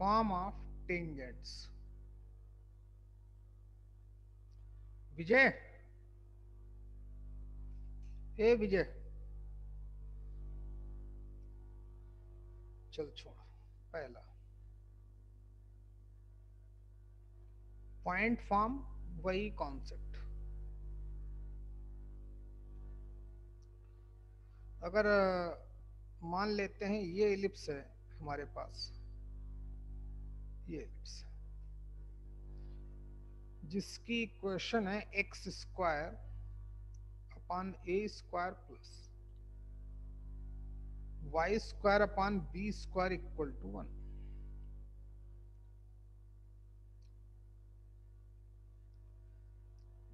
form of tangents. विजय, ए विजय, चल छोड़। पहला पॉइंट फॉर्म, वही कॉन्सेप्ट। अगर मान लेते हैं ये एलिप्स है हमारे पास, ये एलिप्स जिसकी इक्वेशन है X square upon A square plus Y square upon B square equal to 1।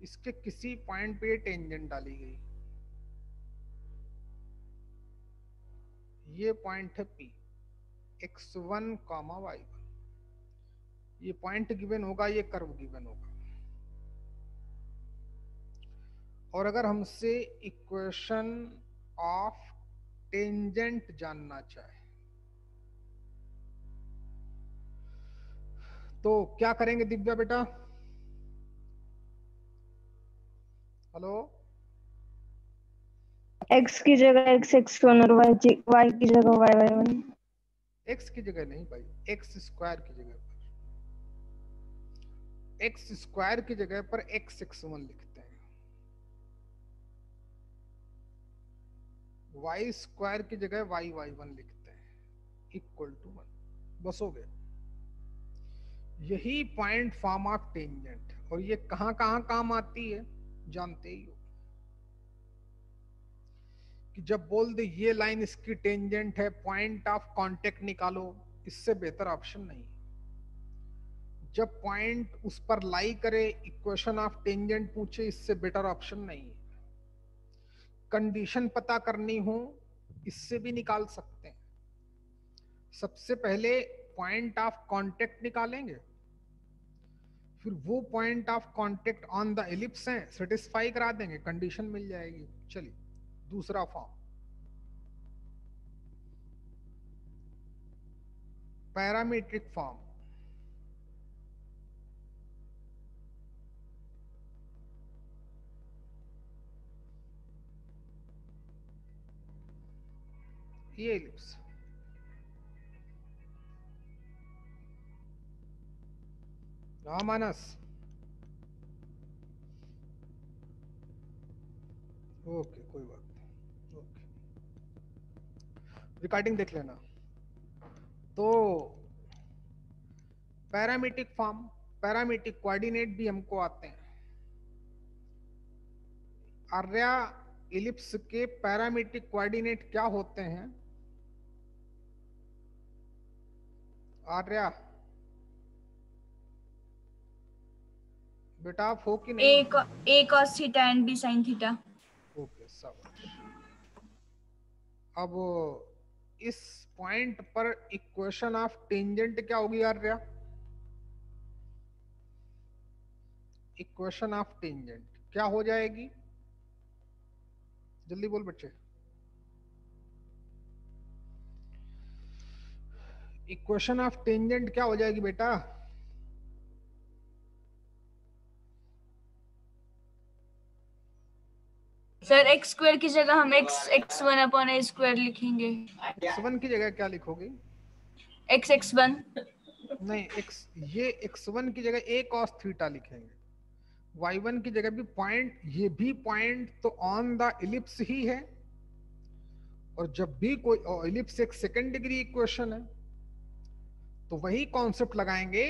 इसके किसी पॉइंट पे टेंजेंट डाली गई, ये पॉइंट है P, x1 कॉमा y1, ये पॉइंट गिवन होगा, ये कर्व गिवन होगा। और अगर हमसे इक्वेशन ऑफ टेंजेंट जानना चाहे तो क्या करेंगे दिव्या बेटा? हेलो, x की जगह x1 और y की जगह y1। x की जगह नहीं भाई, एक्स स्क्वायर की जगह पर, एक्स स्क्वायर की जगह पर x1 लिखते हैं, y स्क्वायर की जगह y1 लिखते हैं, इक्वल टू 1। बस हो गया। यही पॉइंट फॉर्म ऑफ टेंजेंट। और ये कहां कहां काम आती है जानते ही हो, कि जब बोल दे ये लाइन इसकी टेंजेंट है, पॉइंट ऑफ कांटेक्ट निकालो, इससे बेहतर ऑप्शन नहीं। जब पॉइंट उस पर लाई करे, इक्वेशन ऑफ टेंजेंट पूछे, इससे बेटर ऑप्शन नहीं है। कंडीशन पता करनी हो, इससे भी निकाल सकते हैं। सबसे पहले पॉइंट ऑफ कांटेक्ट निकालेंगे, फिर वो point of contact on the ellipse है, सेटिस्फाई करा देंगे, कंडीशन मिल जाएगी। चलिए दूसरा फॉर्म, पैरामीट्रिक फॉर्म। ये एलिप्स हाँ मानस, ओके कोई बात नहीं, ओके रिकॉर्डिंग देख लेना। तो पैरामीट्रिक फॉर्म, पैरामीट्रिक कोऑर्डिनेट भी हमको आते हैं। आर्या एलिप्स के पैरामीट्रिक कोऑर्डिनेट क्या होते हैं? आर्या बेटा आप हो कि नहीं? a cos theta and b sin theta. Okay शाबाश। अब इस पॉइंट पर इक्वेशन ऑफ टेंजेंट क्या होगी आर्या? इक्वेशन ऑफ टेंजेंट क्या हो जाएगी? जल्दी बोल बच्चे। इक्वेशन ऑफ टेंजेंट क्या हो जाएगी बेटा? सर एक्स स्क्वायर की जगह हम x1 अपॉन a स्क्वायर लिखेंगे। x1 की जगह क्या लिखोगे? x1 नहीं, ये x1 की जगह a cos थीटा लिखेंगे, y1 की जगह भी पॉइंट, ये भी पॉइंट तो ऑन द एलिप्स ही है। और जब भी कोई एलिप्स एक सेकंड डिग्री इक्वेशन है तो वही कॉन्सेप्ट लगाएंगे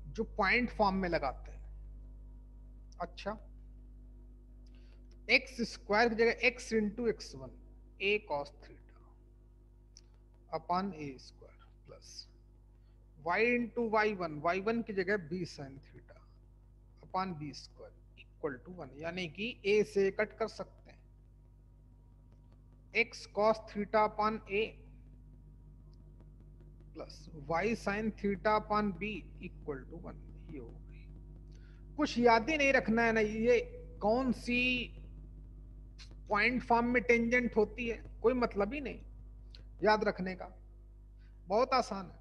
जो पॉइंट फॉर्म में लगाते हैं। अच्छा, एक्स स्क्वायर की जगह x into x1 a cos theta upon a square plus y into y1 की जगह b sin theta upon b square equal to 1। यानी कि a से कट कर सकते हैं, x cos theta upon a plus y sin theta upon b equal to 1। ये हो गई। कुछ याद ही नहीं रखना है ना, ये कौन सी पॉइंट फॉर्म में टेंजेंट होती है, कोई मतलब ही नहीं याद रखने का, बहुत आसान है।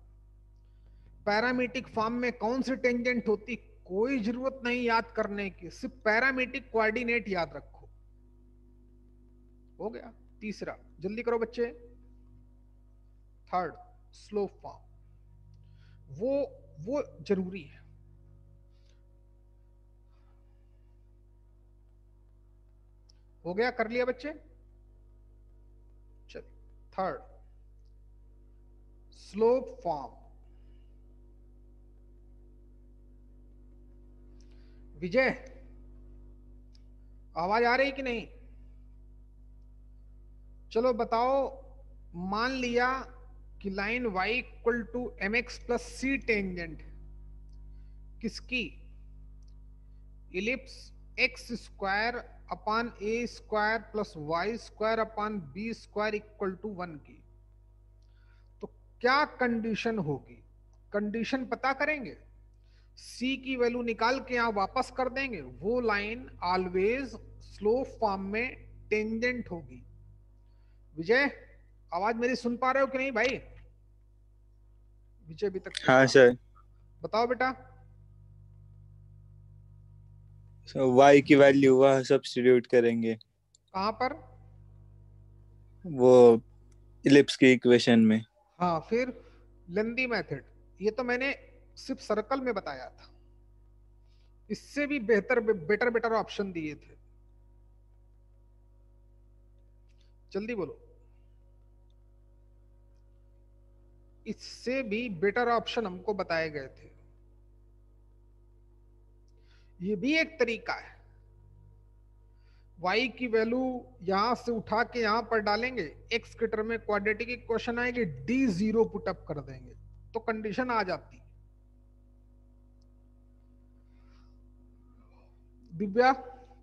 पैरामीट्रिक फॉर्म में कौन सी टेंजेंट होती, कोई जरूरत नहीं याद करने की, सिर्फ पैरामीट्रिक कोऑर्डिनेट याद रखो। हो गया तीसरा, जल्दी करो बच्चे। थर्ड, स्लोप फॉर्म, वो जरूरी है। हो गया, कर लिया बच्चे? चलिए थर्ड, स्लोप फॉर्म। विजय, आवाज आ रही कि नहीं? चलो बताओ, मान लिया कि line y equal to M X plus C tangent किसकी, ellipse X square upon A square plus Y square upon B square equal to 1 की, तो क्या कंडीशन होगी? कंडीशन पता करेंगे, सी की वैल्यू निकाल के यहां वापस कर देंगे, वो लाइन ऑलवेज स्लोप फॉर्म में टेंजेंट होगी। विजय, आवाज मेरी सुन पा रहे हो कि नहीं भाई? विजय अभी तक? हाँ सर। बताओ बेटा। y की वैल्यू वह सब्स्टिट्यूट करेंगे, कहां पर? वो इलिप्स की इक्वेशन में। हाँ, फिर लेंदी मेथड, ये तो मैंने सिर्फ सर्कल में बताया था, इससे भी बेटर ऑप्शन दिए थे। जल्दी बोलो। इससे भी बेटर ऑप्शन हमको बताए गए थे। ये भी एक तरीका है, y की वैल्यू यहां से उठा के यहां पर डालेंगे, x के टर्म में क्वाड्रेटिक इक्वेशन आएगी, d0 पुटअप कर देंगे तो कंडीशन आ जाती। दिव्या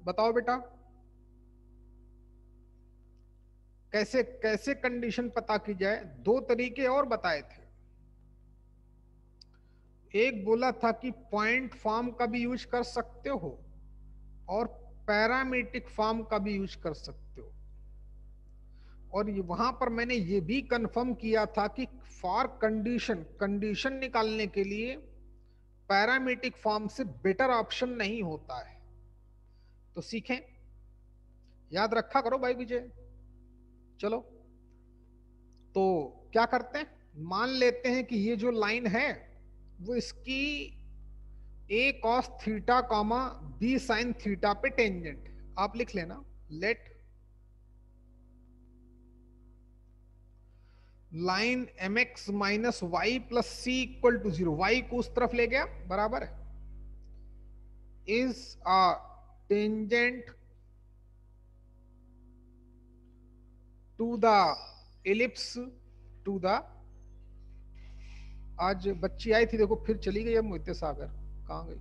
बताओ बेटा, कैसे कैसे कंडीशन पता की जाए? दो तरीके और बताए थे, एक बोला था कि पॉइंट फॉर्म का भी यूज कर सकते हो और पैरामीट्रिक फॉर्म का भी यूज कर सकते हो, और ये वहां पर मैंने ये भी कंफर्म किया था कि फॉर कंडीशन निकालने के लिए पैरामीट्रिक फॉर्म से बेटर ऑप्शन नहीं होता है। तो सीखें, याद रखा करो भाई विजय। चलो तो क्या करते हैं, मान लेते हैं कि ये जो लाइन है वो इसकी a cos theta comma b sin theta पे टेंजेंट है। आप लिख लेना, let line mx minus Y plus C equal to 0, y को उस तरफ ले गया बराबर है, is a tangent to the ellipse to the. आज बच्ची आई थी देखो, फिर चली गई। अब मोहित सागर कहाँ गई?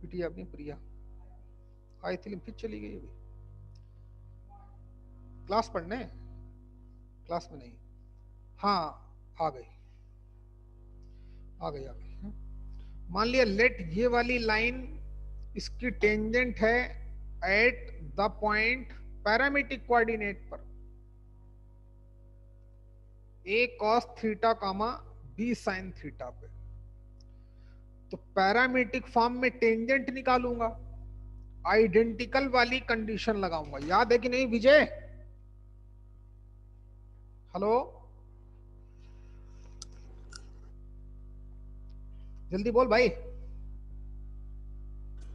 बिटिया अपनी प्रिया आई थी फिर चली गई। अभी क्लास पढ़ने, क्लास में नहीं। हाँ आ गई आ गई आ गई। मान लिया लेट ये वाली लाइन इसकी टेंजेंट है at the point parametric coordinate पर a cos theta comma b sin theta पे, तो पैरामीट्रिक फॉर्म में टेंजेंट निकालूंगा, आइडेंटिकल वाली कंडीशन लगाऊंगा। याद है कि नहीं विजय? हेलो, जल्दी बोल भाई।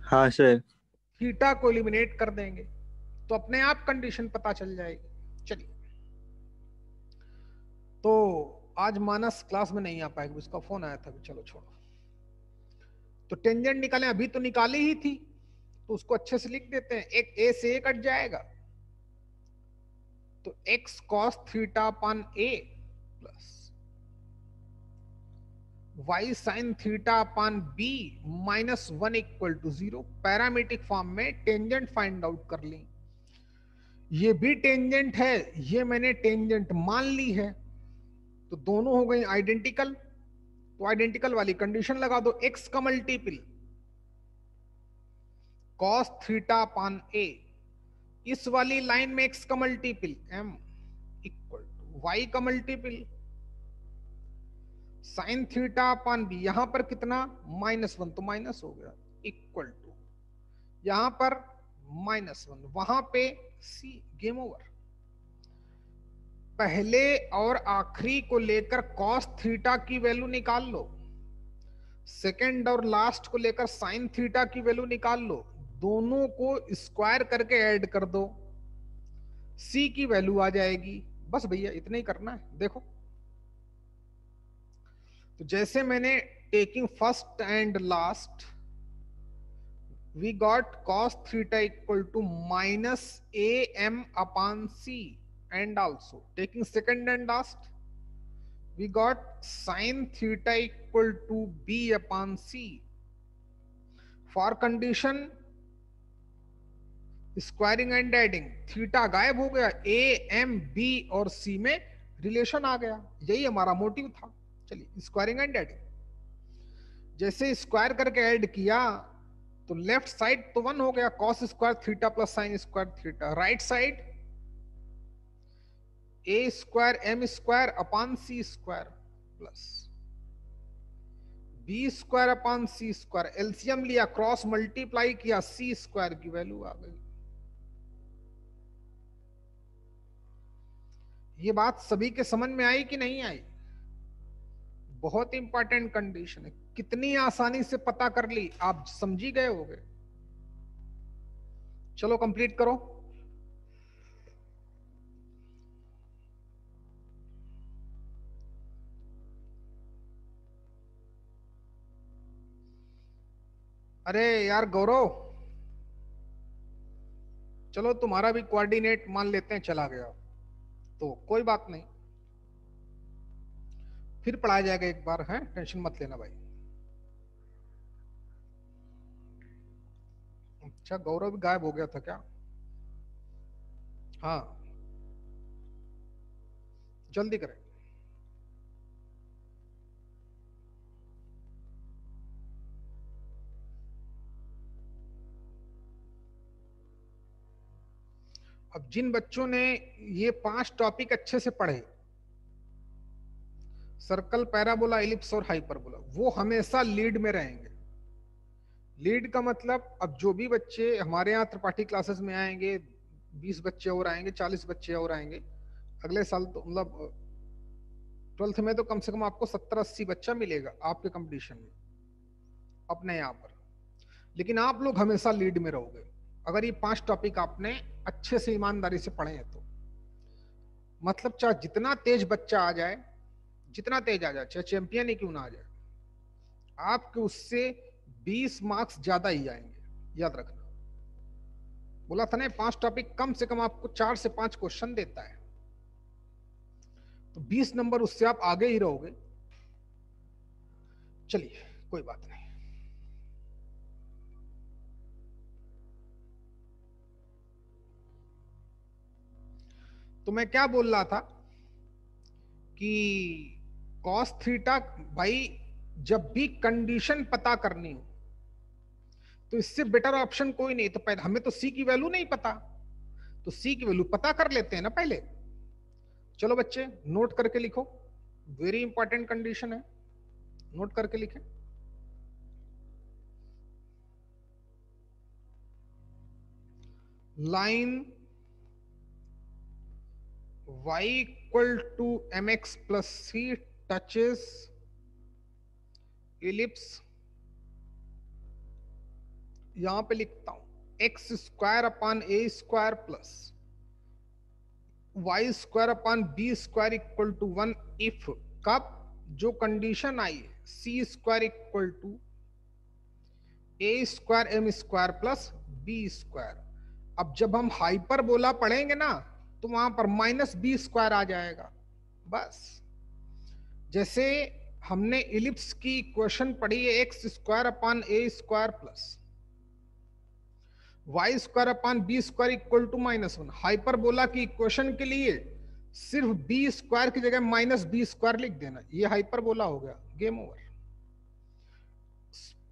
हाँ सर। थीटा को एलिमिनेट कर देंगे तो अपने आप कंडीशन पता चल जाएगी। चलिए, तो आज मानस क्लास में नहीं आ पाएगा, उसका फोन आया था। चलो छोड़ो, तो टेंजेंट निकालें, अभी तो निकाली ही थी तो उसको अच्छे से लिख देते हैं। एक a से a कट जाएगा तो x cos theta upon a plus y sin theta upon b minus 1 equal to 0। Parametric form में टेंजेंट फाइंड आउट कर ली। ये भी टेंजेंट है, ये मैंने टेंजेंट मान ली है, तो दोनों हो गए आइडेंटिकल। तो आइडेंटिकल वाली कंडीशन लगा दो, x का multiple cos theta upon a, इस वाली लाइन में x का multiple m equal to y का multiple sine theta upon B, यहां पर कितना -1, तो माइनस हो गया, इक्वल टू यहां पर -1, वहां पे सी, गेम ओवर। पहले और आखिरी को लेकर कॉस थीटा की वैल्यू निकाल लो, सेकंड और लास्ट को लेकर साइन थीटा की वैल्यू निकाल लो, दोनों को स्क्वायर करके ऐड कर दो, सी की वैल्यू आ जाएगी। बस भैया इतना ही करना है। देखो तो जैसे मैंने taking first and last, we got cos theta equal to minus am upon c, and also taking second and last, we got sin theta equal to b upon c. For condition squaring and adding, theta गायब हो गया, A M B और सी में relation आ गया, यही हमारा motive था। चलिए स्क्वायरिंग एंड एडिंग, जैसे स्क्वायर करके ऐड किया तो लेफ्ट साइड तो 1 हो गया, cos square theta plus sine square theta, right side A square M square upon C square plus B square upon C square, LCM लिया, क्रॉस मल्टीप्लाई किया, C square की value आ गई। ये बात सभी के समझ में आई कि नहीं आई? बहुत इंपॉर्टेंट कंडीशन है, कितनी आसानी से पता कर ली, आप समझी गए होगे। चलो कंप्लीट करो। अरे यार गौरव, चलो तुम्हारा भी कोऑर्डिनेट मान लेते हैं चला गया, तो कोई बात नहीं, फिर पढ़ाया जाएगा एक बार, है टेंशन मत लेना भाई। अच्छा गौरव भी गायब हो गया था क्या? हाँ जल्दी करें। अब जिन बच्चों ने ये 5 टॉपिक अच्छे से पढ़े, सर्कल, पैराबोला, इलिप्स और हाइपरबोला, वो हमेशा लीड में रहेंगे। लीड का मतलब, अब जो भी बच्चे हमारे यहाँ त्रिपाठी क्लासेस में आएंगे, 20 बच्चे और आएंगे, 40 बच्चे और आएंगे अगले साल, तो मतलब 12th में तो कम से कम आपको 70-80 बच्चा मिलेगा आपके कंपटीशन में अपने यहाँ पर। लेकिन आप लोग हमेशा लीड में रहोगे अगर ये 5 टॉपिक आपने अच्छे से ईमानदारी से पढ़े हैं तो। मतलब चाहे जितना तेज बच्चा आ जाए, जितना तेज आ जाए, चाहे चैंपियन ही क्यों ना आ जाए, आपके उससे 20 मार्क्स ज्यादा ही आएंगे, याद रखना। बोला था ना 5 टॉपिक कम से कम आपको 4 से 5 क्वेश्चन देता है, तो 20 नंबर उससे आप आगे ही रहोगे। चलिए कोई बात नहीं। तो मैं क्या बोल रहा था कि cos थीटा भाई, जब भी कंडीशन पता करनी हो तो इससे बेटर ऑप्शन कोई नहीं। तो पहले हमें तो सी की वैल्यू नहीं पता, तो सी की वैल्यू पता कर लेते हैं ना पहले। चलो बच्चे नोट करके लिखो, वेरी इंपॉर्टेंट कंडीशन है, नोट करके लिखें। Line y equal to mx plus c touches ellipse, यहां पे लिखता हूं x square upon a square plus y square upon b square equal to 1 if, कब, जो कंडीशन आई है c square equal to a square m square plus b square. अब जब हम हाइपरबोला पढ़ेंगे ना तो वहां पर -b स्क्वायर आ जाएगा। बस जैसे हमने इलिप्स की इक्वेशन पढ़ी है, X square upon A square plus Y square upon B square equal to -1। Hyperbola की इक्वेशन के लिए सिर्फ b स्क्वायर की जगह -b स्क्वायर लिख देना, ये हाइपरबोला हो गया, गेम ओवर।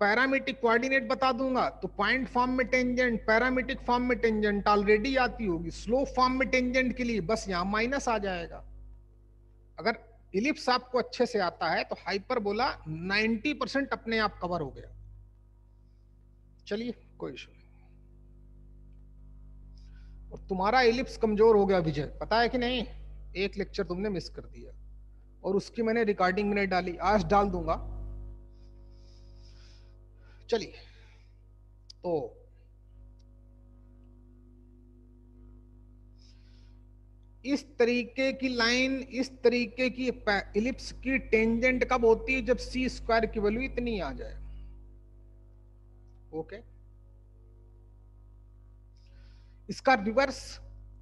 पैरामीट्रिक कोऑर्डिनेट बता दूंगा तो पॉइंट फॉर्म में टेंजेंट, पैरामीट्रिक फॉर्म में टेंजेंट ऑलरेडी आती होगी, स्लोप फॉर्म में टेंजेंट के लिए बस यहां माइनस आ जाएगा। अगर इलिप्स आपको अच्छे से आता है तो हाइपरबोला 90% अपने आप कवर हो गया। चलिए कोई इशू नहीं। और तुम्हारा इलिप्स कमजोर हो गया विजय, पता है कि नहीं? एक लेक्चर तुमने मिस कर दिया और उसकी मैंने रिकॉर्डिंग नहीं डाली, आज डाल दूंगा। चलिए तो इस तरीके की लाइन, इस तरीके की इलिप्स की टेंजेंट कब होती है? जब सी स्क्वायर की वैल्यू इतनी आ जाए। ओके, इसका रिवर्स,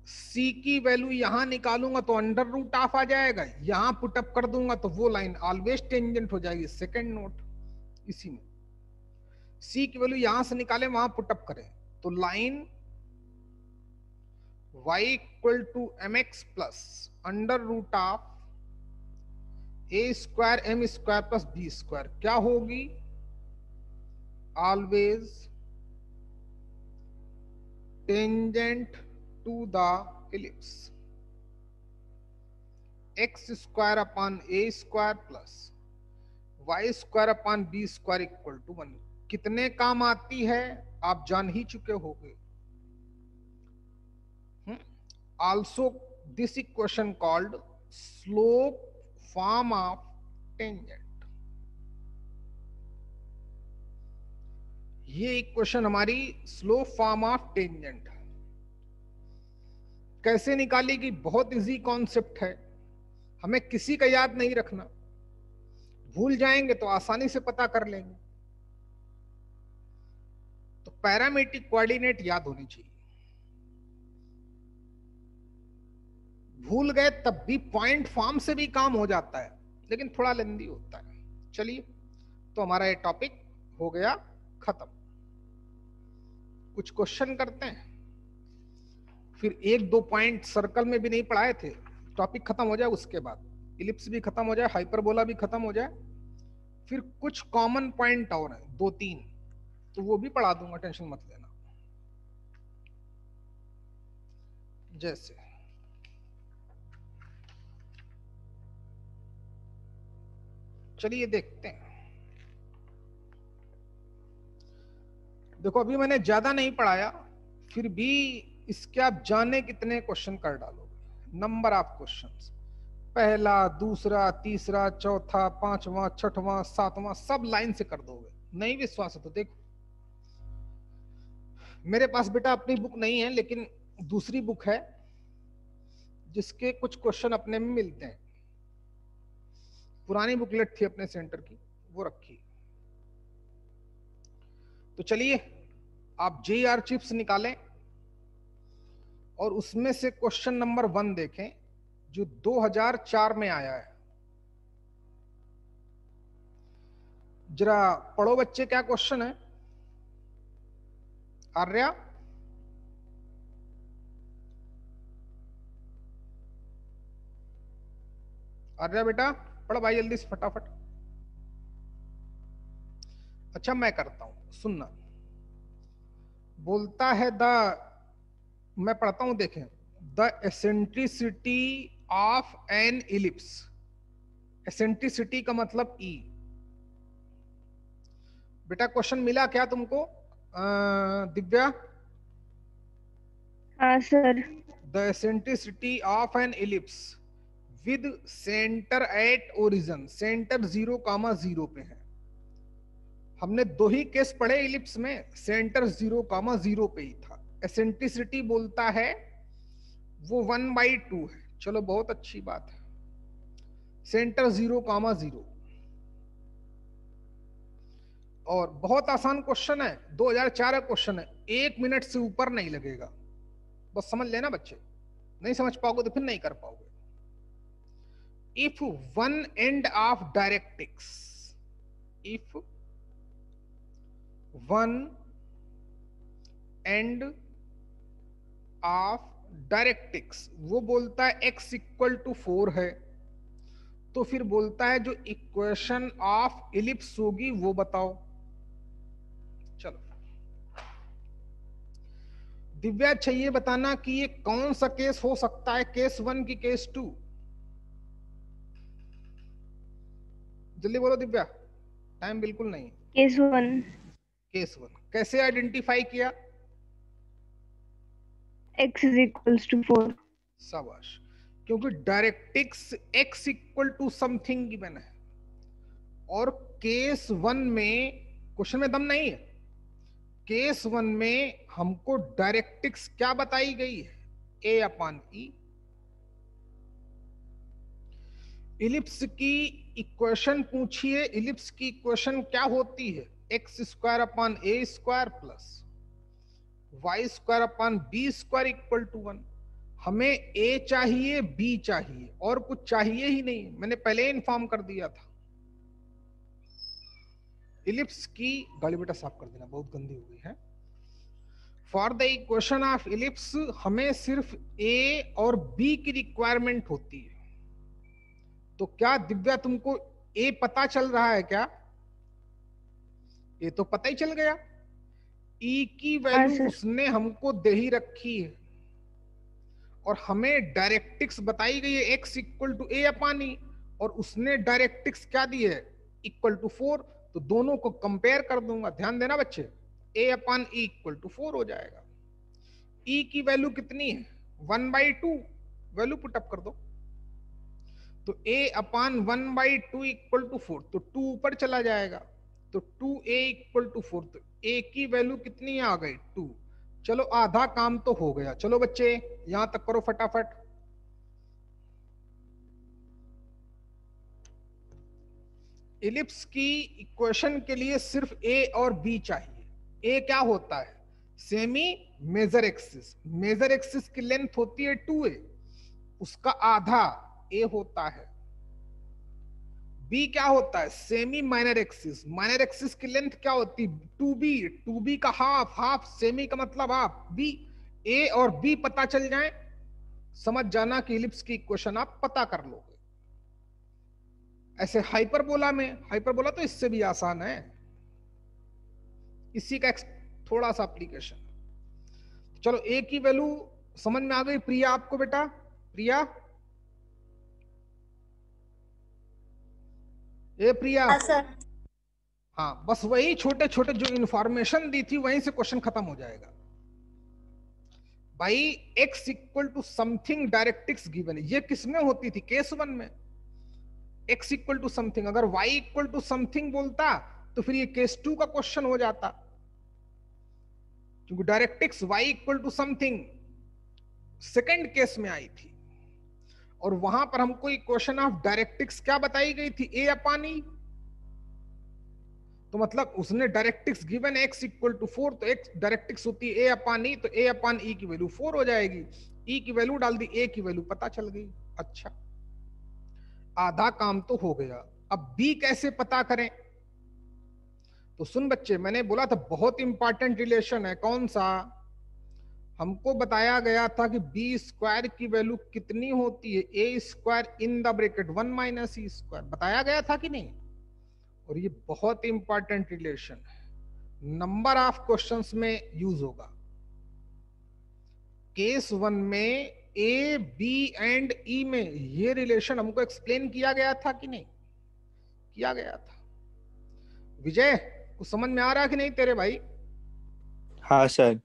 सी की वैल्यू यहां निकालूंगा तो अंडर रूट ऑफ आ जाएगा, यहां पुटअप कर दूंगा तो वो लाइन ऑलवेज टेंजेंट हो जाएगी। सेकंड नोट इसी में, सी की वैल्यू यहां से निकाले वहां पुटअप करें तो line y equal to mx plus under root of a square m square plus b square क्या होगी? Always tangent to the ellipse. x square upon a square plus y square upon b square equal to 1। कितने काम आती है आप जान ही चुके होंगे। Also this equation called slope form of tangent। ये इक्वेशन हमारी स्लोप फॉर्म ऑफ टेंजेंट कैसे निकालेगी? बहुत इजी कॉन्सेप्ट है, हमें किसी का याद नहीं रखना, भूल जाएंगे तो आसानी से पता कर लेंगे। तो पैरामीट्रिक कोऑर्डिनेट याद होनी चाहिए। भूल गए तब भी पॉइंट फॉर्म से भी काम हो जाता है, लेकिन थोड़ा लेंदी होता है। चलिए तो हमारा ये टॉपिक हो गया खत्म। कुछ क्वेश्चन करते हैं, फिर एक दो पॉइंट सर्कल में भी नहीं पढ़ाए थे, टॉपिक खत्म हो जाए, उसके बाद इलिप्स भी खत्म हो जाए, हाइपरबोला भी खत्म हो जाए, फिर कुछ कॉमन पॉइंट और हैं दो तीन, तो वो भी पढ़ा दूंगा, टेंशन मत लेना। जैसे चलिए देखते हैं। देखो अभी मैंने ज्यादा नहीं पढ़ाया, फिर भी इसके आप जाने कितने क्वेश्चन कर डालोगे। नंबर ऑफ क्वेश्चंस, पहला, दूसरा, तीसरा, चौथा, पांचवा, छठवां, सातवां, सब लाइन से कर दोगे। नहीं विश्वास है तो देखो, मेरे पास बेटा अपनी बुक नहीं है, लेकिन दूसरी बुक है जिसके कुछ क्वेश्चन अपने में मिलते हैं। पुरानी बुकलेट थी अपने सेंटर की, वो रखी। तो चलिए आप JR चिप्स निकालें और उसमें से क्वेश्चन नंबर 1 देखें जो 2004 में आया है। जरा पढ़ो बच्चे, क्या क्वेश्चन है? आर्या, आर्या बेटा पढ़ भाई जल्दी से फटाफट। अच्छा मैं करता हूं, सुनना। बोलता है मैं पढ़ता हूं, देखें। The eccentricity of N ellipse. Eccentricity का मतलब E। बेटा क्वेश्चन मिला क्या तुमको दिव्या? हाँ sir. The eccentricity of N ellipse with centre at origin, centre 0,0 पे है। हमने दो ही केस पढ़े इलिप्स में, सेंटर 0,0 पे ही था। एसेंट्रिसिटी बोलता है वो 1/2 है। चलो बहुत अच्छी बात है, सेंटर 0,0। और बहुत आसान क्वेश्चन है, 2004 का क्वेश्चन है, 1 मिनट से ऊपर नहीं लगेगा, बस समझ लेना बच्चे। नहीं समझ पाओगे तो फिर नहीं कर पाओगे। If one end of directrix, if one end of directrix, वो बोलता है x इक्वल टू 4 है, तो फिर बोलता है जो इक्वेशन ऑफ इलिप्स होगी वो बताओ। चलो दिव्या, चाहिए बताना कि ये कौन सा केस हो सकता है, केस 1 की केस 2? जल्दी बोलो दिव्या, टाइम बिल्कुल नहीं। केस 1 केस 1 कैसे आइडेंटिफाई किया? x is equals to 4। शाबाश, क्योंकि directrix x equal to something given है, और केस 1 में क्वेश्चन में दम नहीं है। केस 1 में हमको डायरेक्टिक्स क्या बताई गई है? a/e। इलिप्स की इक्वेशन पूछिए, इलिप्स की इक्वेशन क्या होती है? x² / a² plus y² / b² equal to 1। हमें a चाहिए, b चाहिए, और कुछ चाहिए ही नहीं, मैंने पहले ही इन्फॉर्म कर दिया था। इलिप्स की गाली बेटा साफ कर देना, बहुत गंदी हो गई है। For the equation of ellipse हमें सिर्फ a और b की रिक्वायरमेंट होती है। तो क्या दिव्या तुमको a पता चल रहा है क्या? ये तो पता ही चल गया। e की वैल्यू उसने हमको दे ही रखी है, और हमें डायरेक्टिक्स बताई गई है x इक्वल टू a/e, और उसने डायरेक्टिक्स क्या दी है? Equal to 4। तो दोनों को कंपेयर कर दूंगा, ध्यान देना बच्चे, a/e इक्वल टू 4 हो जाएगा। e की वैल्यू कितनी है? 1/2, वैल्यू पुटअप कर दो। तो a/1/2 इक्वल टू 4, तो 2 ऊपर चला जाएगा, तो 2a इक्वल टू 4। तो a की वैल्यू कितनी आ गई? 2। चलो आधा काम तो हो गया। चलो बच्चे यहां तक करो फटाफट। इलिप्स की इक्वेशन के लिए सिर्फ a और b चाहिए। a क्या होता है? Semi major axis. Major axis की लेंथ होती है 2a, उसका आधा a होता है। b क्या होता है? Semi minor axis. Minor axis की लेंथ क्या होती है? 2b। 2b का हाफ, हाफ सेमी का मतलब हाफ। b, a और b पता चल जाए, समझ जाना कि इलिप्स की इक्वेशन आप पता कर लोगे। ऐसे हाइपरबोला में, हाइपरबोला तो इससे भी आसान है, इसी का थोड़ा सा एप्लीकेशन। चलो a की वैल्यू समझ में आ गई प्रिया आपको? बेटा प्रिया, ए प्रिया। हाँ सर। हाँ, बस वही छोटे छोटे जो इंफॉर्मेशन दी थी वहीं से क्वेश्चन खत्म हो जाएगा भाई। x equal to something directrix given है, ये किसमें होती थी? केस 1 में x इक्वल टू समथिंग। अगर y इक्वल टू समथिंग बोलता तो फिर ये केस 2 का क्वेश्चन हो जाता, क्योंकि directrix y equal to something second case में आई थी, और वहां पर हमको इक्वेशन ऑफ डायरेक्टिक्स क्या बताई गई थी? a/e। तो मतलब उसने डायरेक्टिक्स गिवन x इक्वल टू 4, तो x डायरेक्टिक्स होती है a/e, तो a/e की वैल्यू 4 हो जाएगी। e की वैल्यू डाल दी, a की वैल्यू पता चल गई। अच्छा, आधा काम तो हो गया। अब b कैसे पता करें? तो सुन बच्चे, मैंने बोला था बहुत इंपॉर्टेंट रिलेशन है। कौन सा? हमको बताया गया था कि b² की वैल्यू कितनी होती है? a² in the bracket 1 - e²। बताया गया था कि नहीं? और ये बहुत इंपॉर्टेंट रिलेशन है, नंबर ऑफ क्वेश्चंस में यूज होगा। केस 1 में ए, बी एंड ई में ये रिलेशन हमको एक्सप्लेन किया गया था कि नहीं किया गया था? विजय, कुछ समझ में आ रहा है कि नहीं तेरे भाई? हाँ सर।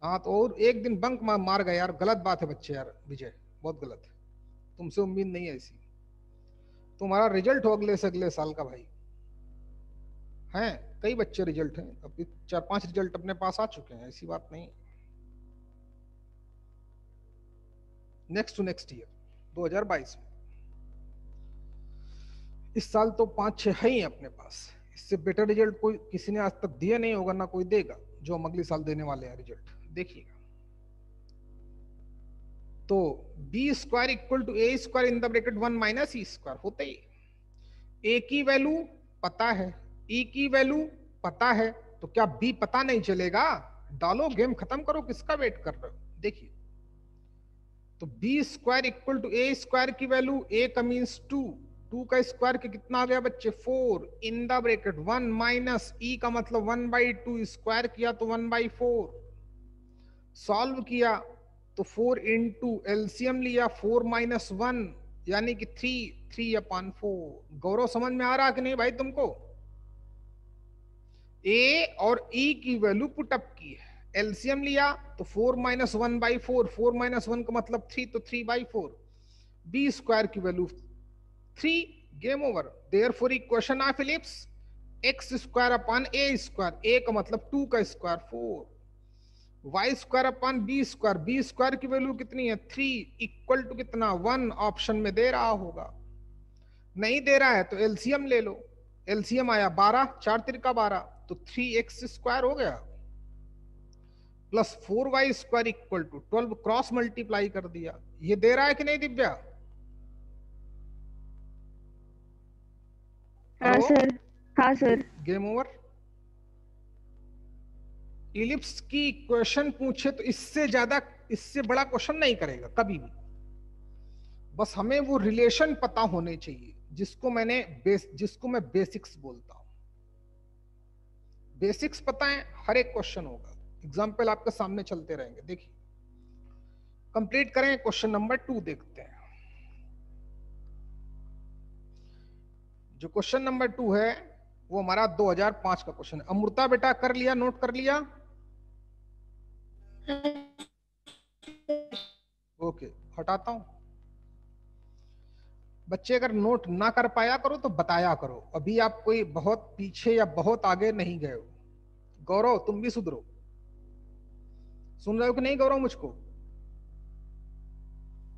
हाँ, तो और एक दिन बंक मार गए यार, गलत बात है बच्चे यार। विजय बहुत गलत है, तुमसे उम्मीद नहीं है ऐसी। तुम्हारा रिजल्ट हो अगले से अगले साल का भाई। हैं कई बच्चे रिजल्ट हैं, अभी 4-5 रिजल्ट अपने पास आ चुके हैं, ऐसी बात नहीं। नेक्स्ट टू नेक्स्ट ईयर 2022 में, इस साल तो 5-6 है ही अपने पास। इससे बेटर रिजल्ट कोई किसी ने आज तक दिया नहीं होगा, ना कोई देगा, जो हम अगले साल देने वाले हैं रिजल्ट देखिएगा। तो b² equal to a² in the bracket 1 - e² होते ही। a की वैल्यू पता है, e की वैल्यू पता है, तो क्या b पता नहीं चलेगा? डालो, गेम खत्म करो, किसका वेट कर रहे हो? देखिए, तो b² इक्वल टू a² की वैल्यू, a का मीन्स 2, 2 का स्क्वायर के कितना आ गया बच्चे? 4 इन द ब्रैकेट 1 माइनस e का मतलब 1/2, स्क्वायर किया तो 1/4, सॉल्व किया तो 4 इंटू एलसीएम लिया 4 - 1 यानी कि 3/4। गौरव समझ में आ रहा कि नहीं भाई तुमको? ए और ई की वैल्यू पुटअप की है, एलसीएम लिया तो 4 - 1/4, 4 - 1 का मतलब 3, तो 3/4। बी स्क्वायर की value 3, game over. Therefore equation of ellipse x² / a², a का मतलब 2 का स्क्वायर 4, y² / b², b² की वैल्यू कितनी है 3, इक्वल टू कितना 1, ऑप्शन में दे रहा होगा। नहीं दे रहा है तो एलसीएम ले लो, एलसीएम आया 12, 4×3 = 12, तो 3x² हो गया plus 4y² equal to 12, cross multiply कर दिया। ये दे रहा है कि नहीं दिव्या? हाँ हेलो, सर, हाँ सर। Game over. इलिप्स की इक्वेशन पूछे तो इससे ज्यादा, इससे बड़ा क्वेश्चन नहीं करेगा कभी भी। बस हमें वो रिलेशन पता होने चाहिए जिसको मैं बेसिक्स बोलता हूं। बेसिक्स पता है, हर एक क्वेश्चन होगा। एग्जाम्पल आपके सामने चलते रहेंगे, देखिए। कंप्लीट करें, क्वेश्चन नंबर 2 देखते हैं। जो क्वेश्चन नंबर 2 है वो हमारा 2005 का क्वेश्चन है। अमृता बेटा कर लिया, नोट कर लिया? ओके, हटाता हूं। बच्चे अगर नोट ना कर पाया करो तो बताया करो, अभी आप कोई बहुत पीछे या बहुत आगे नहीं गए हो। गौरव तुम भी सुधरो। सुन रहे हो कि नहीं गौरव मुझको?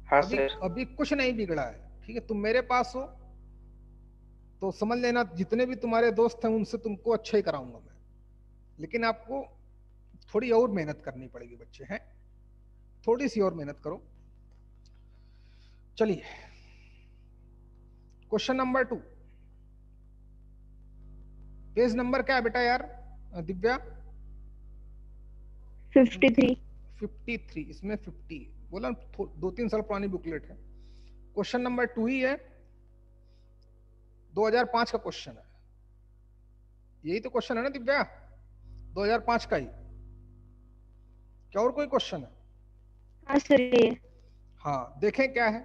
हाँ अभी सर। अभी कुछ नहीं बिगड़ा है, ठीक है? तुम मेरे पास हो तो समझ लेना, जितने भी तुम्हारे दोस्त हैं उनसे तुमको अच्छा ही कराऊंगा मैं, लेकिन आपको थोड़ी और मेहनत करनी पड़ेगी बच्चे हैं, थोड़ी सी और मेहनत करो। चलिए, क्वेश्चन नंबर 2, पेज नंबर क्या है बेटा यार दिव्या? 53। 53, इसमें 50 बोला, 2-3 साल पुरानी बुकलेट है। क्वेश्चन नंबर 2 ही है, 2005 का क्वेश्चन है। यही तो क्वेश्चन है ना दिव्या, 2005 का ही? क्या और कोई क्वेश्चन है? हाँ सर, ये हाँ, देखें क्या है,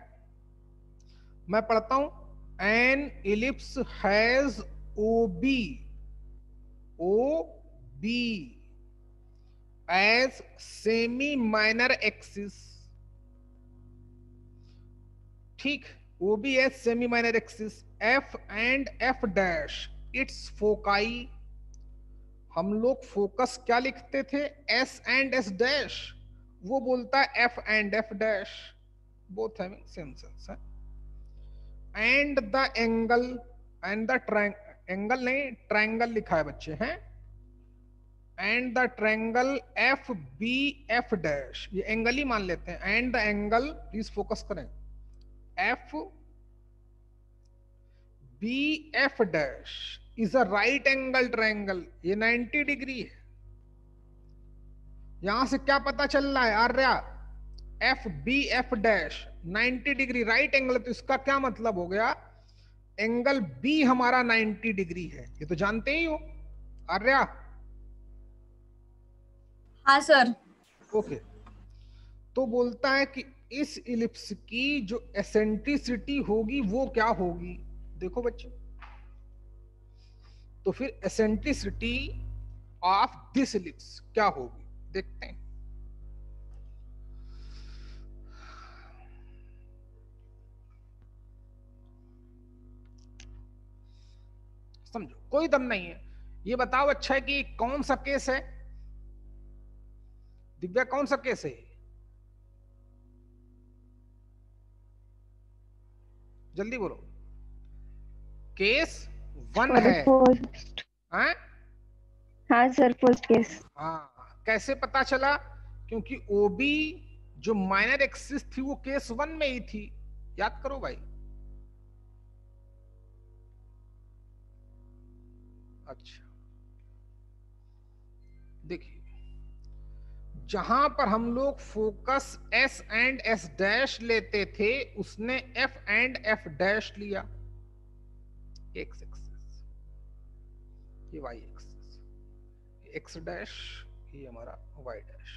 मैं पढ़ता हूं। An ellipse has O B as semi minor axis, ठीक? O B as semi minor axis, F and F dash its foci. हम लोग फोकस क्या लिखते थे, एस एंड एस डैश, वो बोलता है F and F dash, both having same sense है। And the angle, and the angle नहीं, ट्रायंगल लिखा है बच्चे हैं। And the triangle F B F dash, ये एंगल ही मान लेते हैं। And the angle, please focus करें, F B F dash is a right angle triangle, ये 90 डिग्री है। यहां से क्या पता चल रहा है Arya? F B F dash 90 degree right angle, तो इसका क्या मतलब हो गया, एंगल बी हमारा 90 डिग्री है, ये तो जानते ही हो आर्या। हाँ सर। ओके, तो बोलता है कि इस इलिप्स की जो एसेंट्रिसिटी होगी वो क्या होगी। देखो बच्चों, तो फिर एसेंट्रिसिटी ऑफ दिस इलिप्स क्या होगी, देखते हैं। समझो, कोई दम नहीं है। ये बताओ अच्छा है कि कौन सा केस है दिव्या, कौन सा केस है? जल्दी बोलो। केस 1 सॉरी, है। फर्स्ट। हाँ हाँ सर, फर्स्ट केस। हाँ, कैसे पता चला? क्योंकि ओबी जो माइनर एक्सिस थी वो केस 1 में ही थी, याद करो भाई। अच्छा, देखिए, जहां पर हम लोग focus S and S dash लेते थे उसने एफ एंड एफ डैश लिया, एक्स एक्सिस, ये वाई एक्सिस, एक्स डैश, ये हमारा वाई डैश।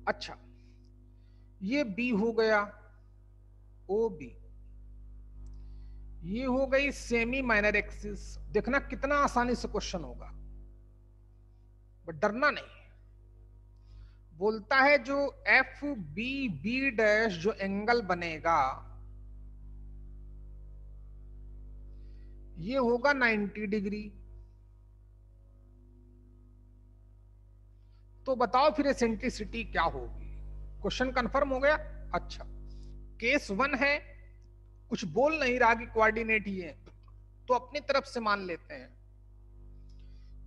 अच्छा, ये बी हो गया, ओ बी, ये हो गई सेमी माइनर एक्सिस। देखना कितना आसानी से क्वेश्चन होगा, बट डरना नहीं। बोलता है जो एफ बी बी डैश जो एंगल बनेगा ये होगा 90 डिग्री। तो बताओ फिर एसेंट्रिसिटी क्या होगी? क्वेश्चन कंफर्म हो गया। अच्छा, केस 1 है, कुछ बोल नहीं रहा कि कोऑर्डिनेट ही है, तो अपनी तरफ से मान लेते हैं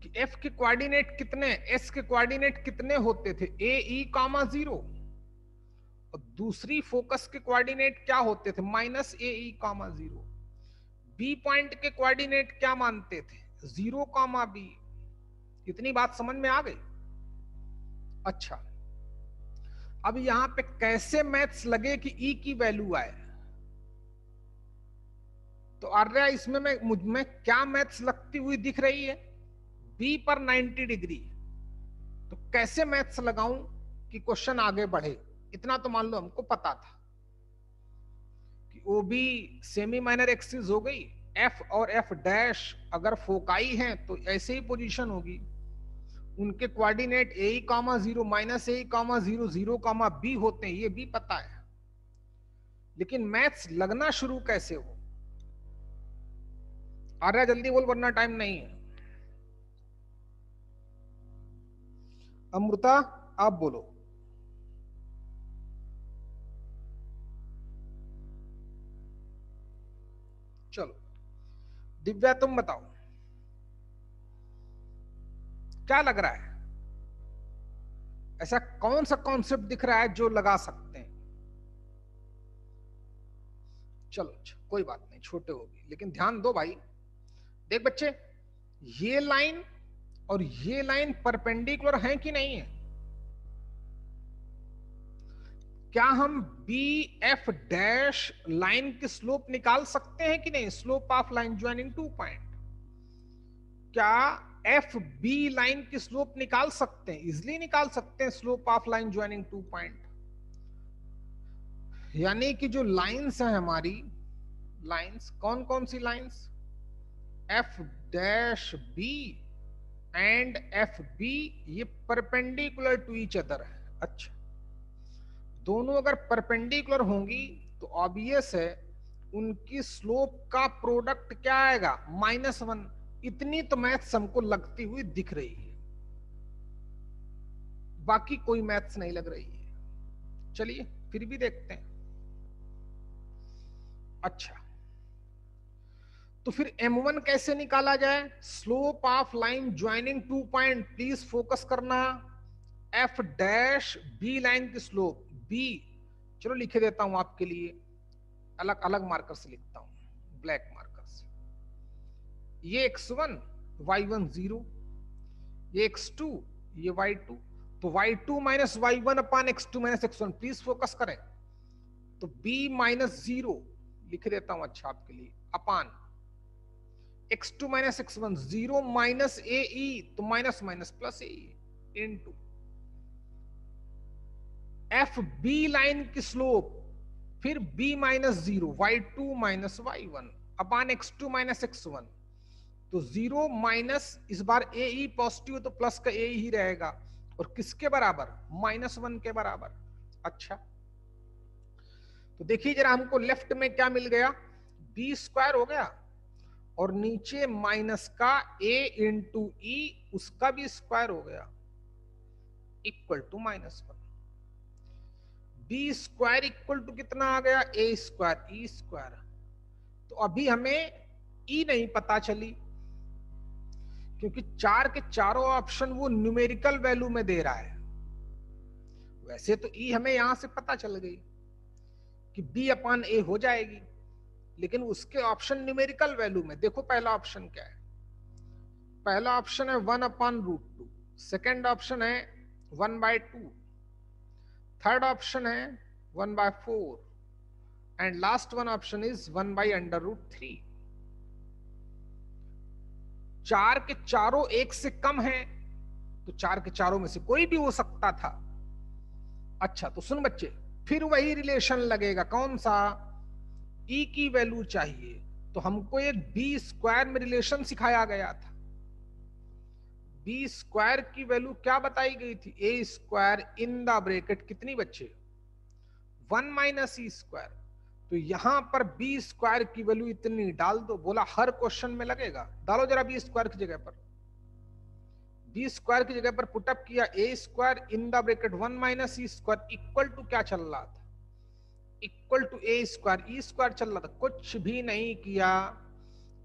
कि एफ के कोऑर्डिनेट कितने, एस के कोऑर्डिनेट कितने होते थे, ए ई कामा 0, और दूसरी फोकस के कोऑर्डिनेट क्या होते थे, minus A E comma 0। B point के कोऑर्डिनेट क्या मानते थे, 0 कामा बी। इतनी बात समझ में आ गई? अच्छा, अब यहां पे कैसे मैथ्स लगे कि ई की वैल्यू आए? तो आर्या इसमें मुझ में क्या मैथ्स लगती हुई दिख रही है? बी पर 90 डिग्री। तो कैसे मैथ्स लगाऊं कि क्वेश्चन आगे बढ़े? इतना तो मान लो हमको पता था कि O B semi minor axis हो गई, एफ और एफ डैश अगर फोकाई हैं तो ऐसे ही पोजीशन होगी, उनके कोऑर्डिनेट ए कामा 0 माइनस ए कामा 0 0 कामा बी होते हैं, ये भी पता है। लेकिन मैथ्स लगना शुरू कैसे हो? आर्या जल्दी बोल वरना टाइम नहीं है। अमृता आप बोलो। चलो दिव्या तुम बताओ, क्या लग रहा है? ऐसा कौन सा कॉन्सेप्ट दिख रहा है जो लगा सकते हैं? चलो कोई बात नहीं, छोटे होगी, लेकिन ध्यान दो भाई। देख बच्चे, ये लाइन और ये लाइन परपेंडिकुलर हैं कि नहीं है? क्या हम बी एफ डैश लाइन की स्लोप निकाल सकते हैं कि नहीं? Slope of line joining 2 point. क्या एफ बी लाइन की स्लोप निकाल सकते हैं? इजिली निकाल सकते हैं slope of line joining 2 point. यानी कि जो लाइंस हैं हमारी, लाइंस कौन कौन सी lines? F dash B and F B, ये परपेंडिकुलर टू ईच अदर है। अच्छा, दोनों अगर परपेंडिकुलर होंगी तो ऑब्वियस है उनकी स्लोप का प्रोडक्ट क्या आएगा, -1। इतनी तो मैथ्स हमको लगती हुई दिख रही है, बाकी कोई मैथ्स नहीं लग रही है। चलिए फिर भी देखते हैं। अच्छा, तो फिर M1 कैसे निकाला जाए? Slope of line joining 2 point, please focus करना। एफ डैश बी लाइन की स्लोप बी, चलो लिखे देता हूं आपके लिए, अलग अलग मार्कर से लिखता हूं, ब्लैक मार्कर से। ये x1 y1 0, ये x2 ये y2, तो y2 minus y1 upon x2 minus x1, please focus करें। तो b माइनस 0 लिख देता हूं अच्छा आपके लिए, अपान x2 minus x1 0 minus A E, तो minus minus plus A into F B line की स्लोप, फिर b minus 0 y2 minus y1 upon x2 minus x1, तो 0 माइनस, इस बार ए ई पॉजिटिव तो प्लस का ए ही रहेगा, और किसके बराबर, -1 के बराबर। अच्छा, तो देखिए जरा हमको लेफ्ट में क्या मिल गया, बी स्क्वायर हो गया, और नीचे माइनस का a इंटू ई, उसका भी स्क्वायर हो गया, equal to -1। B square equal to कितना आ गया, ए स्क्वायर ई स्क्वायर। तो अभी हमें ई नहीं पता चली, क्योंकि चार के चारों ऑप्शन वो न्यूमेरिकल वैल्यू में दे रहा है। वैसे तो ई हमें यहां से पता चल गई कि बी अपान ए हो जाएगी, लेकिन उसके ऑप्शन न्यूमेरिकल वैल्यू में। देखो पहला ऑप्शन क्या है, पहला ऑप्शन है 1/√2, सेकेंड ऑप्शन है 1/2, थर्ड ऑप्शन है 1/4, and last one option is 1/√3। चार के चारों एक से कम है, तो चार के चारों में से कोई भी हो सकता था। अच्छा तो सुन बच्चे, फिर वही रिलेशन लगेगा, कौन सा, ई की वैल्यू चाहिए, तो हमको एक बी स्क्वायर में रिलेशन सिखाया गया था। बी स्क्वायर की वैल्यू क्या बताई गई थी, ए स्क्वायर इन द ब्रैकेट कितनी बच्चे, 1 माइनस ई स्क्वायर। तो यहां पर बी स्क्वायर की वैल्यू इतनी डाल दो, बोला हर क्वेश्चन में लगेगा, डालो जरा बी स्क्वायर की जगह पर, बी स्क्वायर की जगह पर पुटअप किया, A square in the bracket 1 minus E square equal to क्या चल रहा था, equal to A square, E square चल रहा था, कुछ भी नहीं किया,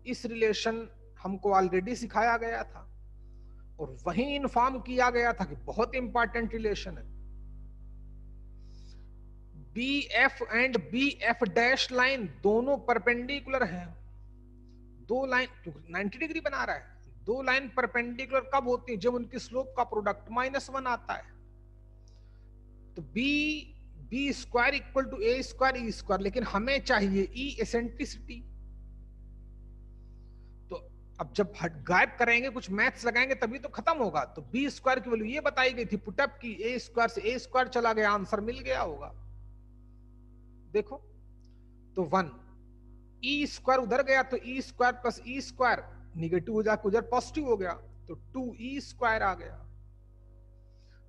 इस रिलेशन हमको ऑलरेडी सिखाया गया था और वही इन्फॉर्म किया गया था कि बहुत इंपॉर्टेंट रिलेशन है। B F and B F dash line दोनों परपेंडिकुलर हैं, दो लाइन 90 डिग्री बना रहा है, दो लाइन परपेंडिकुलर कब होती है, जब उनकी स्लोप का प्रोडक्ट -1 आता है। तो B square equal to A square E square, लेकिन हमें चाहिए ई एसेंट्रिसिटी। तो अब जब गायब करेंगे, कुछ मैथ्स लगाएंगे तभी तो खत्म होगा। तो बी स्क्वायर की वैल्यू ये बताई गई थी, पुटअप की, ए स्क्वायर से ए स्क्वायर चला गया, आंसर मिल गया होगा। देखो तो 1, ई स्क्वायर उधर गया तो E square plus E square negative हो जाकर उधर पॉजिटिव हो गया, तो 2 ई स्क्वायर आ गया।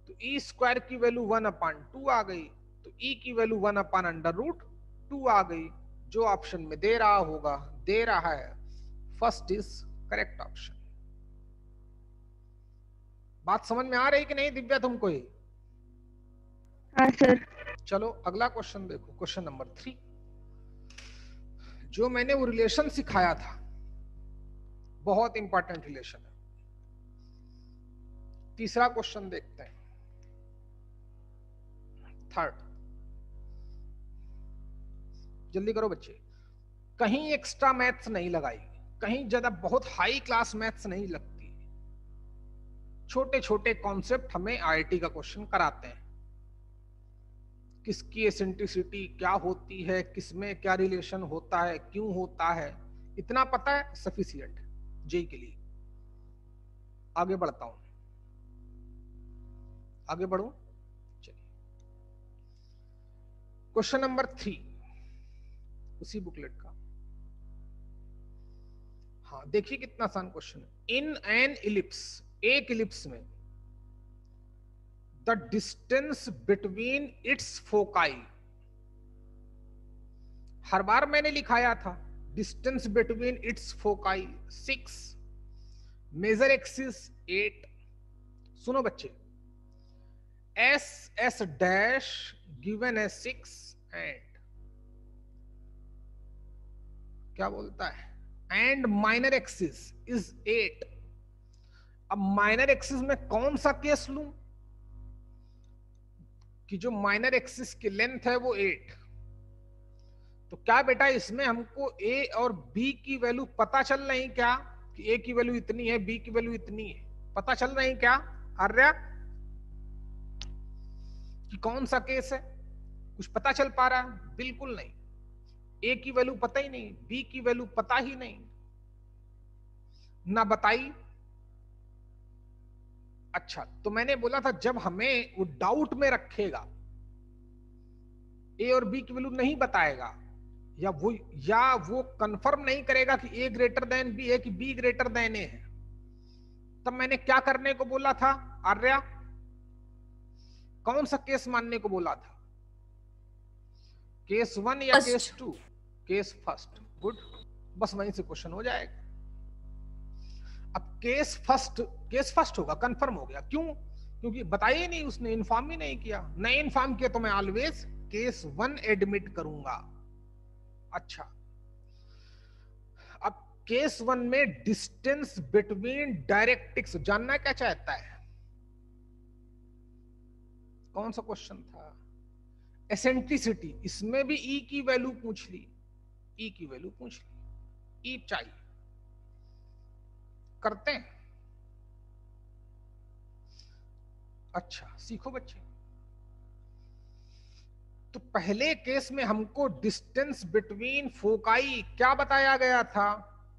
तो ई स्क्वायर की वैल्यू 1/2 आ गई, तो ई की वैल्यू 1/√2 आ गई, जो ऑप्शन में दे रहा होगा, दे रहा है, फर्स्ट इज करेक्ट ऑप्शन। बात समझ में आ रही कि नहीं दिव्या तुमको ये? हाँ सर। चलो अगला क्वेश्चन देखो, क्वेश्चन नंबर 3। जो मैंने वो रिलेशन सिखाया था, बहुत इंपॉर्टेंट रिलेशन है। तीसरा क्वेश्चन देखते हैं, थर्ड, जल्दी करो बच्चे, कहीं एक्स्ट्रा मैथ्स नहीं लगाई, कहीं ज्यादा बहुत हाई क्लास मैथ्स नहीं लगती, छोटे छोटे कॉन्सेप्ट हमें आईआईटी का क्वेश्चन कराते हैं। किसकी एसेंट्रिसिटी क्या होती है, किसमें क्या रिलेशन होता है, क्यों होता है, इतना पता है सफिशिएंट जेई के लिए। आगे बढ़ता हूं, आगे बढ़ू, चलिए क्वेश्चन नंबर 3 उसी बुकलेट का। हाँ देखिए कितना आसान क्वेश्चन है। इन एन इलिप्स, एक इलिप्स में the distance between its foci, हर बार मैंने लिखाया था distance between its foci 6, major axis 8। सुनो बच्चे, एस डैश गिवन है 6 एंड क्या बोलता है, एंड माइनर एक्सिस इज 8। अब माइनर एक्सिस में कौन सा केस लूं कि जो माइनर एक्सिस की लेंथ है वो 8। तो क्या बेटा इसमें हमको ए और बी की वैल्यू पता चल रही क्या, कि ए की वैल्यू इतनी है, बी की वैल्यू इतनी है, पता चल रही क्या आर्या, कि कौन सा केस है, कुछ पता चल पा रहा है? बिल्कुल नहीं, ए की वैल्यू पता ही नहीं, बी की वैल्यू पता ही नहीं, ना बताई। अच्छा तो मैंने बोला था जब हमें वो डाउट में रखेगा, ए और बी की वैल्यू नहीं बताएगा, या वो कंफर्म नहीं करेगा कि ए ग्रेटर देन बी है कि बी ग्रेटर देन ए है, तब मैंने क्या करने को बोला था आर्या, कौन सा केस मानने को बोला था, केस 1 या केस 2? Case first. गुड, बस वहीं से क्वेश्चन हो जाएगा। अब केस फर्स्ट होगा, कंफर्म हो गया। क्यों? क्योंकि बताइए नहीं उसने, इन्फॉर्म ही नहीं किया, नहीं इन्फॉर्म किया तो मैं ऑलवेज केस 1 एडमिट करूंगा। अच्छा अब केस 1 में डिस्टेंस बिटवीन डायरेक्ट्रिक्स जानना क्या चाहता है, कौन सा क्वेश्चन था, एसेंट्रिसिटी, इसमें भी ई की वैल्यू पूछ ली, ई की वैल्यू पूछ ली, ई चाहिए, करते हैं। अच्छा सीखो बच्चे, तो पहले केस में हमको डिस्टेंस बिटवीन फोकाई क्या बताया गया था,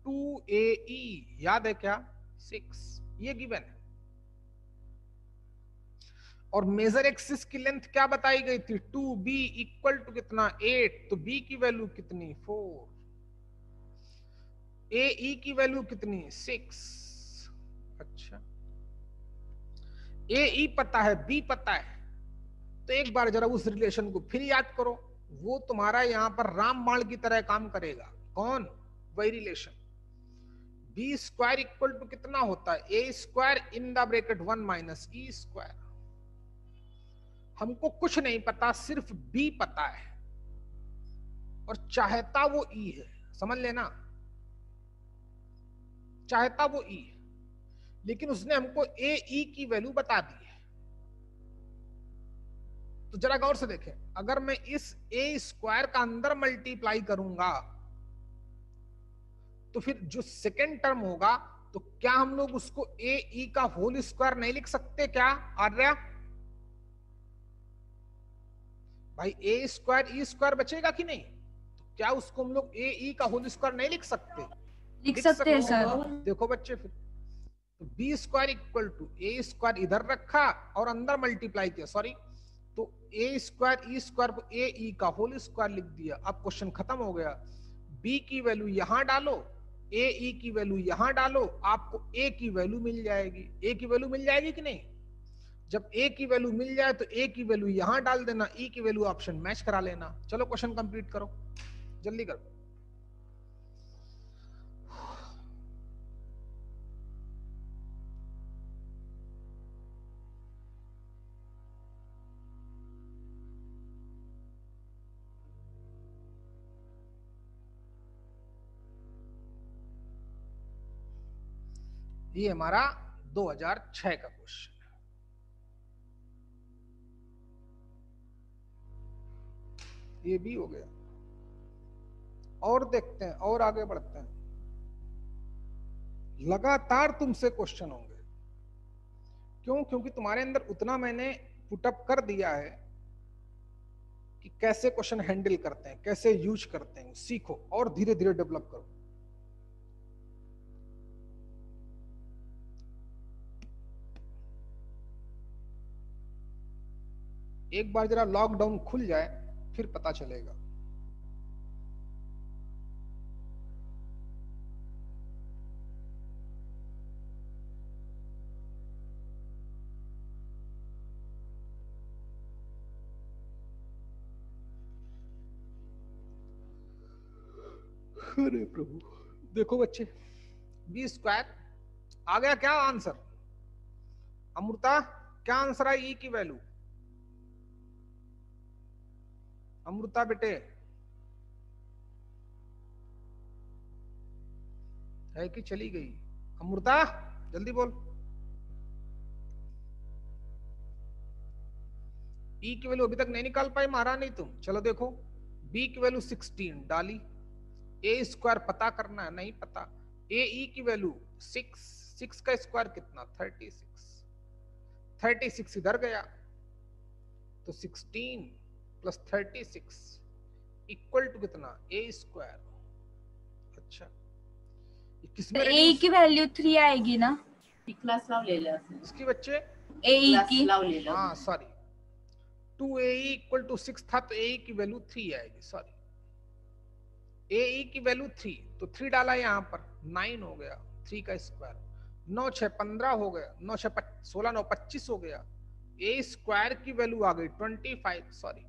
2AE, याद है क्या, 6, ये गिवन है। और मेजर एक्सिस की लेंथ क्या बताई गई थी 2b इक्वल टू कितना 8, तो b की वैल्यू कितनी 4, AE की वैल्यू कितनी 6। अच्छा AE पता है B पता है, तो एक बार जरा उस रिलेशन को फिर याद करो, वो तुम्हारा यहां पर रामबाण की तरह काम करेगा। कौन? वही relation B square equal to कितना होता है A square in the bracket 1 minus E square. हमको कुछ नहीं पता, सिर्फ बी पता है और चाहता वो ई है, समझ लेना, चाहता वो ई है, लेकिन उसने हमको ए ई की वैल्यू बता दी है। तो जरा गौर से देखें, अगर मैं इस ए स्क्वायर का अंदर मल्टीप्लाई करूंगा तो फिर जो सेकेंड टर्म होगा, तो क्या हम लोग उसको ए ई का होल स्क्वायर नहीं लिख सकते क्या आर्या? भाई ए स्क्वायर ई स्क्वायर बचेगा कि नहीं? तो क्या उसको हम लोग ए ई का होल स्क्वायर नहीं लिख सकते? लिख सकते हैं सर। देखो बच्चे, फिर तो B square equal to A square इधर रखा और अंदर मल्टीप्लाई किया, सॉरी, तो ए स्क्वायर ई स्क्वायर को ए ई का होल स्क्वायर लिख दिया। अब क्वेश्चन खत्म हो गया। बी की वैल्यू यहां डालो, ए ई की वैल्यू यहां डालो, आपको ए की वैल्यू मिल जाएगी। ए की वैल्यू मिल जाएगी कि नहीं? जब ए की वैल्यू मिल जाए तो ए की वैल्यू यहां डाल देना, ई की वैल्यू ऑप्शन मैच करा लेना। चलो क्वेश्चन कंप्लीट करो, जल्दी करो। ये हमारा 2006 का क्वेश्चन है। ये भी हो गया। और देखते हैं, और आगे बढ़ते हैं। लगातार तुमसे क्वेश्चन होंगे। क्यों? क्योंकि तुम्हारे अंदर उतना मैंने पुटअप कर दिया है कि कैसे क्वेश्चन हैंडल करते हैं, कैसे यूज करते हैं, सीखो और धीरे धीरे डेवलप करो। एक बार जरा लॉकडाउन खुल जाए फिर पता चलेगा। अरे प्रभु, देखो बच्चे, बी स्क्वायर आ गया। क्या आंसर? अमृता, क्या आंसर है ई की वैल्यू? अमृता बेटे, है कि चली गई? अमृता जल्दी बोल। ई की वैल्यू अभी तक नहीं निकाल पाई महारानी तुम? चलो देखो, बी की वैल्यू 16 डाली, ए स्क्वायर पता करना है, नहीं पता, ए ई की वैल्यू 6, 6 का स्क्वायर कितना 36, 36 इधर गया तो 16 प्लस 36 इक्वल टू कितना ए स्क्वायर। अच्छा, किसमें ए की वैल्यू 3 आएगी ना? क्लास लाव ले ला इसकी बच्चे ए की लाव ले ला। हाँ सॉरी, 2AE इक्वल टू 6 था तो AE की वैल्यू 3 आएगी। सॉरी, AE की वैल्यू 3, तो 3 डाला यहाँ पर 9 हो गया, 3 का स्क्वायर, 9 6 15 हो गया, 9 6 16 9 25 हो गया। ए स्क्वायर की वैल्यू आ गई 25, सॉरी,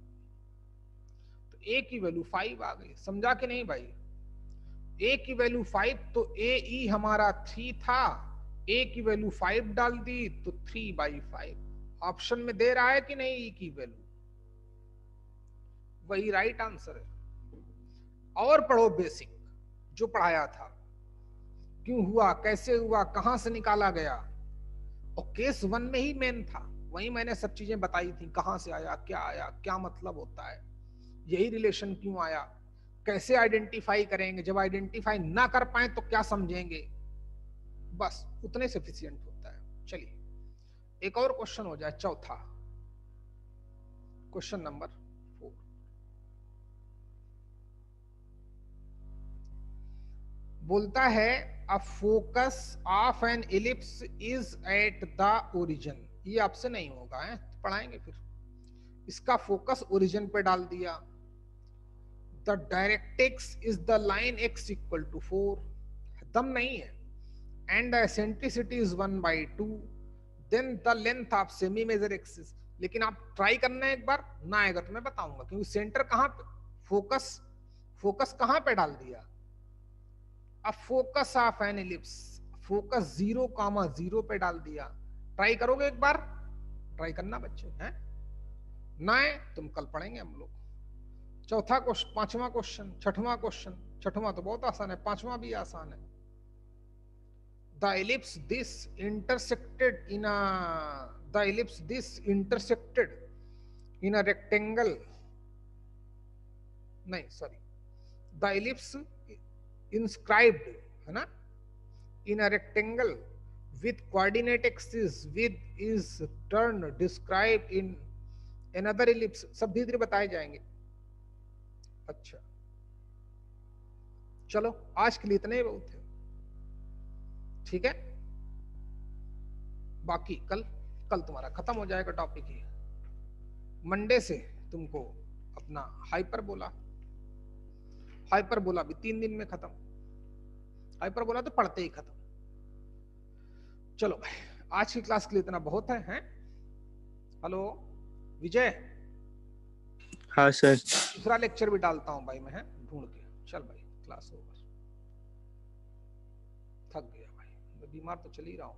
तो ए की वैल्यू 5 आ गई। समझा कि नहीं भाई? ए की वैल्यू 5, तो AE हमारा 3 था, ए की वैल्यू 5 डाल दी तो 3/5 ऑप्शन में दे रहा है कि नहीं? ई की वैल्यू वही राइट आंसर है। और पढ़ो बेसिक जो पढ़ाया था, क्यों हुआ, कैसे हुआ, कहां से निकाला गया, और केस 1 में ही मेन था, वही मैंने सब चीजें बताई थी, कहां से आया, क्या मतलब होता है, यही रिलेशन क्यों आया, कैसे आइडेंटिफाई करेंगे, जब आइडेंटिफाई ना कर पाए तो क्या समझेंगे, बस उतने सफिशिएंट होता है। चलिए एक और क्वेश्चन हो जाए, चौथा क्वेश्चन नंबर 4। बोलता है a focus of N ellipse is at the origin. ये आपसे नहीं होगा है, पढ़ाएंगे फिर। इसका फोकस ओरिजिन पे डाल दिया। The directrix is the line x equal to 4, दम नहीं है, and the eccentricity is 1/2, then the length of semi major axis. लेकिन आप ट्राई करना है एक बार, ना आएगा तो मैं बताऊंगा, क्योंकि सेंटर कहाँ पे, फोकस कहाँ पे डाल दिया। अब focus of an ellipse, focus 0,0 पे डाल दिया। ट्राई करोगे एक बार, ट्राई करना बच्चे हैं, ना है तुम कल पढ़ेंगे हम लोग। चौथा क्वेश्चन, पांचवा क्वेश्चन, छठवां क्वेश्चन, छठवां तो बहुत आसान है, पांचवा भी आसान है। The ellipse this intersected in a rectangle, नहीं सॉरी, द एलिप्स inscribed है ना, in a rectangle with coordinate axis with is turn described in another ellipse। सब धीरे धीरे बताए जाएंगे। अच्छा चलो आज के लिए इतने ही बहुत है, ठीक है। बाकी कल तुम्हारा खत्म हो जाएगा टॉपिक ही। मंडे से तुमको अपना हाइपरबोला भी 3 दिन में खत्म। हाइपरबोला तो पढ़ते ही खत्म। चलो भाई आज की क्लास के लिए इतना बहुत है, हैं? हेलो विजय, हाँ सर। दूसरा लेक्चर भी डालता हूँ भाई मैं, ढूंढ के। चल भाई क्लास ओवर। थक गया भाई, मैं बीमार तो चल ही रहा हूँ।